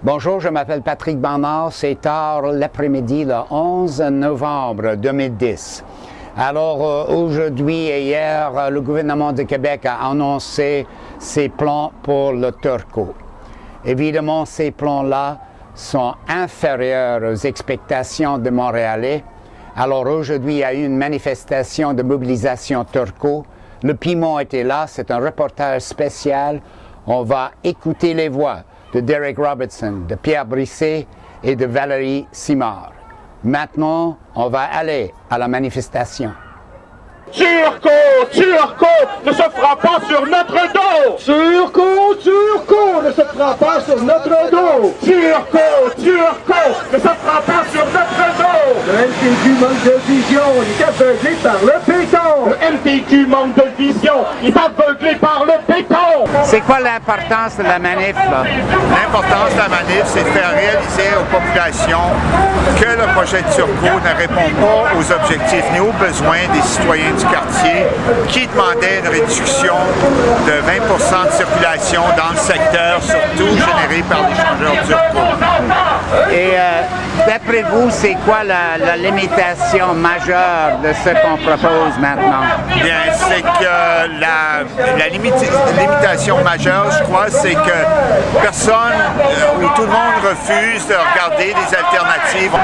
Bonjour, je m'appelle Patrick Bernard. C'est tard l'après-midi, le 11 novembre 2010. Alors, aujourd'hui et hier, le gouvernement du Québec a annoncé ses plans pour le Turcot. Évidemment, ces plans-là sont inférieurs aux expectations des Montréalais. Alors, aujourd'hui, il y a eu une manifestation de mobilisation Turcot. Le piment était là, c'est un reportage spécial. On va écouter les voix de Derek Robertson, de Pierre Brisset et de Valérie Simard. Maintenant, on va aller à la manifestation. Turcot ne se fera pas sur notre dos. Turcot ne se fera pas sur notre dos. Turcot ne se fera pas sur notre dos. Le MPQ manque de vision, il est aveuglé par le béton. Le MPQ manque de vision, il est aveuglé par le béton. C'est quoi l'importance de la manif, là? L'importance de la manif, c'est de faire réaliser aux populations que le projet de Turcot ne répond pas aux objectifs ni aux besoins des citoyens du quartier qui demandaient une réduction de 20% de circulation dans le secteur, surtout généré par l'échangeur Turcot. Et d'après vous, c'est quoi la limitation majeure de ce qu'on propose maintenant? Bien, c'est que la limitation majeure, je crois, c'est que personne ou tout le monde refuse de regarder des alternatives.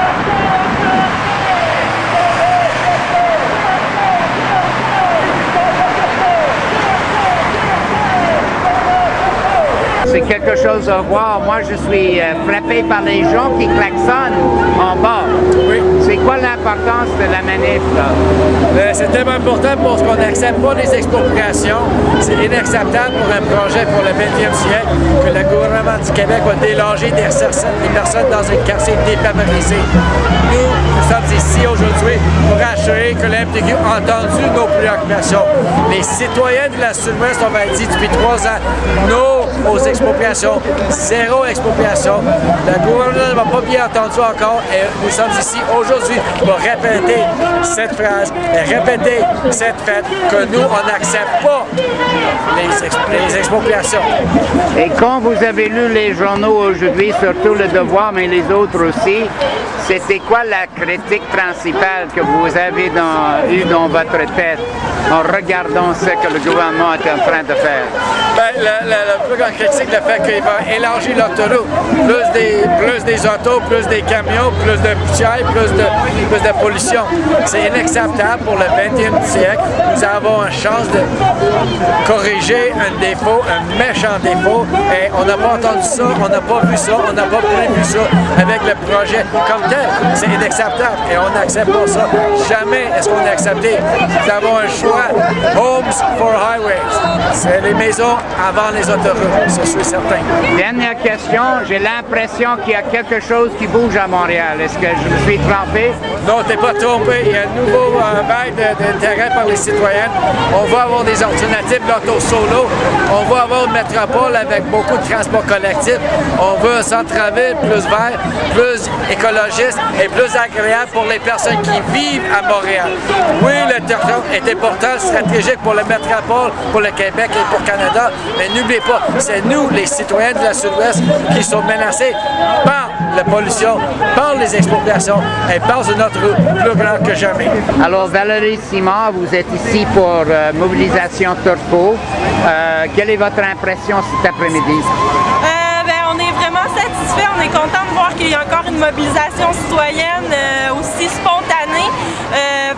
C'est quelque chose à voir. Moi, je suis frappé par les gens qui klaxonnent en bas. Oui. C'est quoi l'importance de la manif, là? C'est tellement important parce qu'on n'accepte pas les expropriations. C'est inacceptable pour un projet pour le 20e siècle que le gouvernement du Québec va déloger des personnes dans un quartier défavorisé. Nous sommes ici aujourd'hui pour assurer que l'MTQ a entendu nos préoccupations. Les citoyens de la Sud-Ouest, on va dit depuis 3 ans, non aux expropriations, zéro expropriation. Le gouvernement ne m'a pas bien entendu encore et nous sommes ici aujourd'hui pour répéter cette phrase et répéter cette fête que nous, on n'accepte pas les expropriations. Et quand vous avez lu les journaux aujourd'hui, surtout Le Devoir, mais les autres aussi, c'était quoi la critique principale que vous avez eue dans votre tête en regardant ce que le gouvernement est en train de faire? Ben, la plus grande critique, le fait qu'il va élargir l'autoroute. Plus des autos, plus des camions, plus de poussière, plus de pollution. C'est inacceptable pour le 20e siècle. Nous avons une chance de corriger un défaut, un méchant défaut. Et on n'a pas entendu ça, on n'a pas vu ça, on n'a pas prévu ça avec le projet comme tel. C'est inacceptable et on n'accepte pas ça. Jamais est-ce qu'on a accepté. Nous avons un choix. Homes for highways. C'est les maisons avant les autoroutes, je suis certain. Dernière question, j'ai l'impression qu'il y a quelque chose qui bouge à Montréal. Est-ce que je me suis trompé? Non, t'es pas trompé. Il y a un nouveau vague d'intérêt par les citoyennes. On va avoir des alternatives d'auto solo. On va avoir une métropole avec beaucoup de transports collectifs. On veut un centre-ville plus vert, plus écologiste et plus agréable pour les personnes qui vivent à Montréal. Oui, le Turcot est important, stratégique pour la métropole, pour le Québec et pour le Canada, mais n'oubliez pas, c'est nous, les citoyens de la Sud-Ouest, qui sont menacés par la pollution, par les expropriations et par une autre route plus grande que jamais. Alors, Valérie Simard, vous êtes ici pour Mobilisation Turcot. Quelle est votre impression cet après-midi? On est vraiment satisfait, on est content de voir qu'il y a encore une mobilisation citoyenne aussi spontanée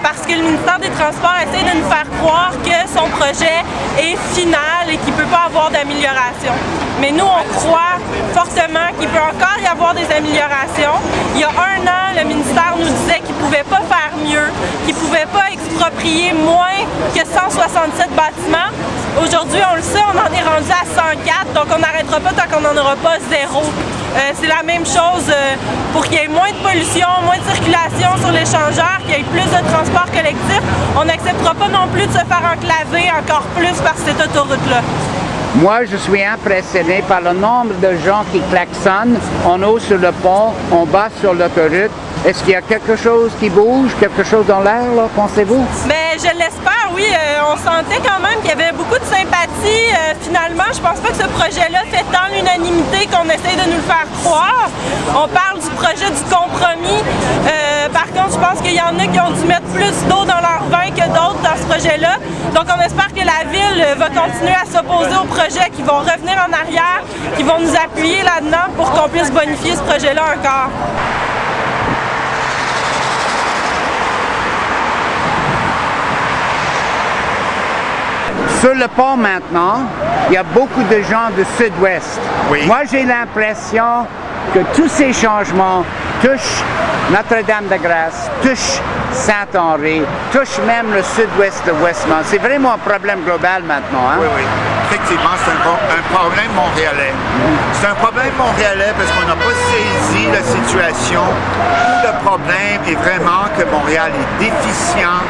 parce que le ministère des Transports essaie de nous faire croire que son projet est final et qu'il ne peut pas avoir d'amélioration. Mais nous, on croit fortement qu'il peut encore y avoir des améliorations. Il y a 1 an, le ministère nous disait qu'il ne pouvait pas faire mieux, qu'il ne pouvait pas exproprier moins que 167 bâtiments. Aujourd'hui, on le sait, on en est rendu à 104, donc on n'arrêtera pas tant qu'on n'en aura pas zéro. C'est la même chose pour qu'il y ait moins de pollution, moins de circulation sur l'échangeur, qu'il y ait plus de transport collectif. On n'acceptera pas non plus de se faire enclaver encore plus par cette autoroute-là. Moi, je suis impressionné par le nombre de gens qui klaxonnent. On est sur le pont, on bat sur l'autoroute. Est-ce qu'il y a quelque chose qui bouge, quelque chose dans l'air, là, pensez-vous? Mais je l'espère, oui. On sentait quand même qu'il y avait beaucoup de sympathie. Finalement, je pense pas que ce projet-là fait tant l'unanimité qu'on essaye de nous le faire croire. On parle du projet du compromis. Par contre, je pense qu'il y en a qui ont dû mettre plus d'eau dans leur vin que d'autres dans ce projet-là. Donc, on espère que la Ville va continuer à s'opposer au projet, qu'ils vont revenir en arrière, qu'ils vont nous appuyer là-dedans pour qu'on puisse bonifier ce projet-là encore. Sur le pont maintenant, il y a beaucoup de gens du sud-ouest. Oui. Moi, j'ai l'impression que tous ces changements touchent Notre-Dame-de-Grâce, touchent Saint-Henri, touchent même le sud-ouest de Westmount. C'est vraiment un problème global maintenant. Hein? Oui, oui. Effectivement, c'est un problème montréalais. C'est un problème montréalais parce qu'on n'a pas saisi la situation. Le problème est vraiment que Montréal est déficient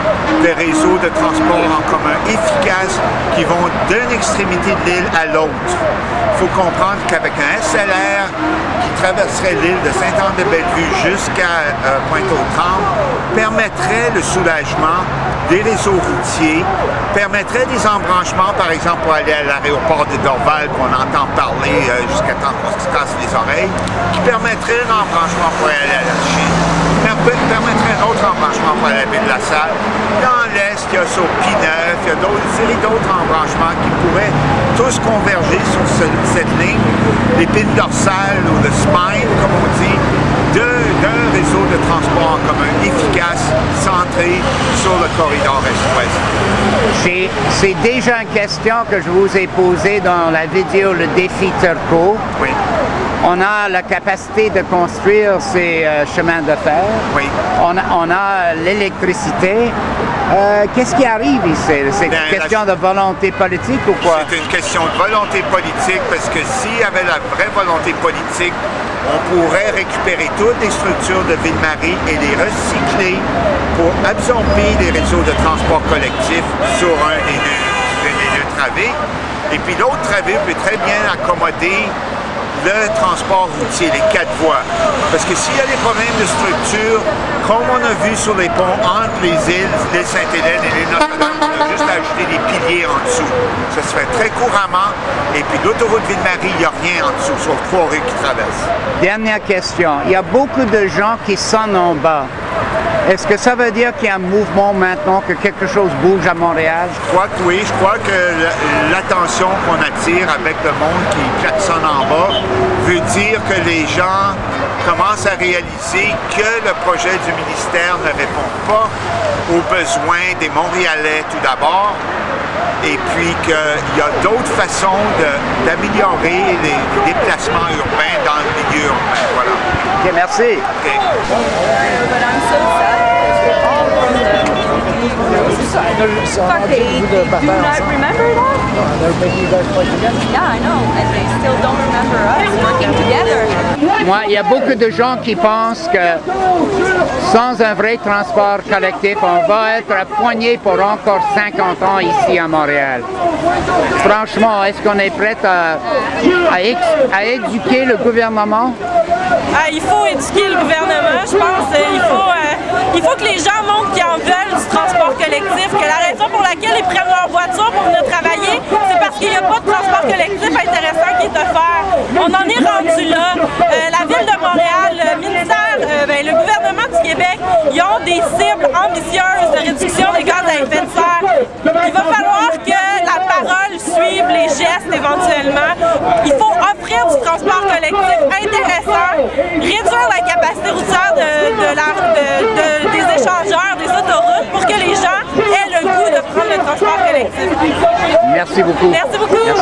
de réseaux de transport en commun efficaces qui vont d'une extrémité de l'île à l'autre. Il faut comprendre qu'avec un SLR qui traverserait l'île de Sainte-Anne-de-Bellevue jusqu'à Pointe-aux-Trembles permettrait le soulagement des réseaux routiers, permettrait des embranchements, par exemple, pour aller à l'aéroport de Dorval, qu'on entend parler jusqu'à temps qu'on se casse les oreilles, qui permettrait un embranchement pour aller à la Chine, permettrait un autre embranchement pour aller à la ville de la Salle. Dans l'Est, il y a sur P9, il y a une série d'autres embranchements qui pourraient tous converger sur cette ligne, l'épine dorsale ou le spine, comme on dit, d'un réseau de transport en commun efficace, centré sur le corridor Est-Ouest. C'est déjà une question que je vous ai posée dans la vidéo Le Défi Turcot. Oui. On a la capacité de construire ces chemins de fer. Oui. On a l'électricité. Qu'est-ce qui arrive ici? C'est une question de volonté politique ou quoi? C'est une question de volonté politique parce que s'il y avait la vraie volonté politique, on pourrait récupérer toutes les structures de Ville-Marie et les recycler pour absorber les réseaux de transport collectif sur un des deux travées. Et puis l'autre travée peut très bien accommoder le transport routier, les 4 voies. Parce que s'il y a des problèmes de structure, comme on a vu sur les ponts entre les îles, l'île Sainte-Hélène et l'île Notre-Dame, on a juste à ajouter des piliers en dessous. Ça se fait très couramment. Et puis l'autoroute Ville-Marie, il n'y a rien en dessous, sauf 3 rues qui traversent. Dernière question. Il y a beaucoup de gens qui sonnent en bas. Est-ce que ça veut dire qu'il y a un mouvement maintenant, que quelque chose bouge à Montréal? Je crois que oui. Je crois que l'attention qu'on attire avec le monde qui klaxonne en bas veut dire que les gens commencent à réaliser que le projet du ministère ne répond pas aux besoins des Montréalais tout d'abord, et puis qu'il y a d'autres façons d'améliorer les déplacements urbains dans le milieu urbain. Voilà. OK, merci. Okay. But I'm so sad because all from but they do not remember that? They're making you guys play together. Yeah, I know. And they still don't remember us working together. Moi, il y a beaucoup de gens qui pensent que sans un vrai transport collectif, on va être poigné pour encore 50 ans ici à Montréal. Franchement, est-ce qu'on est prêt à éduquer le gouvernement? Il faut éduquer le gouvernement, je pense. Il faut que les gens montrent qu'ils en veulent du transport collectif, que la raison pour laquelle ils prennent leur voiture pour venir travailler, c'est parce qu'il n'y a pas de transport collectif intéressant qui est offert. On en est rendu là. La Ville de Montréal, le ministère, le gouvernement du Québec, ils ont des cibles ambitieuses de réduction des gaz à effet de serre. Il va falloir que la parole suive les gestes éventuellement. Il faut offrir du transport collectif intéressant, réduire la capacité routière des échangeurs, des autoroutes pour que les gens aient le goût de prendre le transport collectif. Merci beaucoup. Merci beaucoup. Merci.